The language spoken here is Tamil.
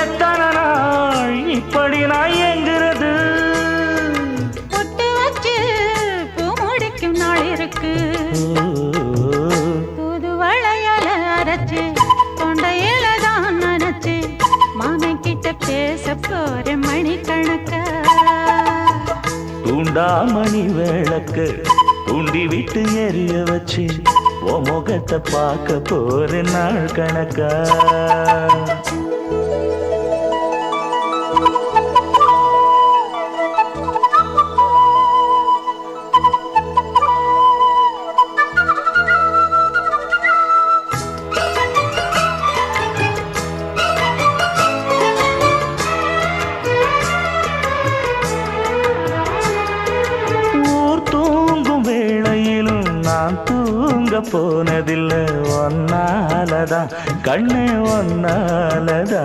எத்தனை நாள் இப்படி நான் எங்கிறது? பொட்டு வச்சு பூ முடிக்கும் நாள் இருக்கு. புது வளையல அரைச்சு தொண்டையில தான் நினைச்சு மாமன் கிட்ட பேச போற மணிக்கணக்கா. தூண்டாமணி விளக்கு தூண்டி விட்டு எரிய வச்சு ஓ முகத்தை பார்க்க போற நாள் கணக்கா. நான் தூங்க போனதில்லை ஒன்னாலதான் கண்ணே ஒன்னாலதான்.